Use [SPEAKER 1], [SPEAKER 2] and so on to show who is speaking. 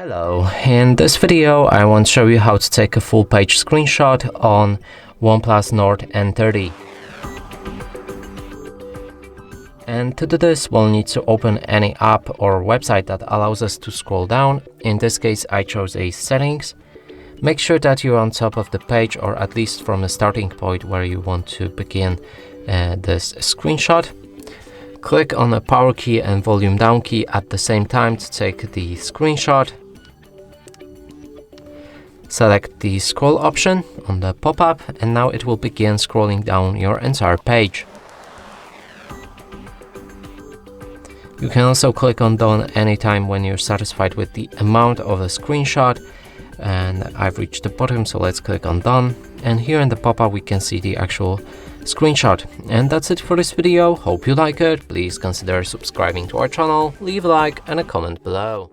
[SPEAKER 1] Hello, in this video I want to show you how to take a full page screenshot on OnePlus Nord N30. And to do this we'll need to open any app or website that allows us to scroll down. In this case I chose a settings. Make sure that you're on top of the page, or at least from a starting point where you want to begin this screenshot. Click on the power key and volume down key at the same time to take the screenshot. Select the scroll option on the pop-up and now it will begin scrolling down your entire page. You can also click on done anytime when you're satisfied with the amount of the screenshot. And I've reached the bottom, so let's click on done. And here in the pop-up we can see the actual screenshot. And that's it for this video. Hope you like it. Please consider subscribing to our channel, leave a like and a comment below.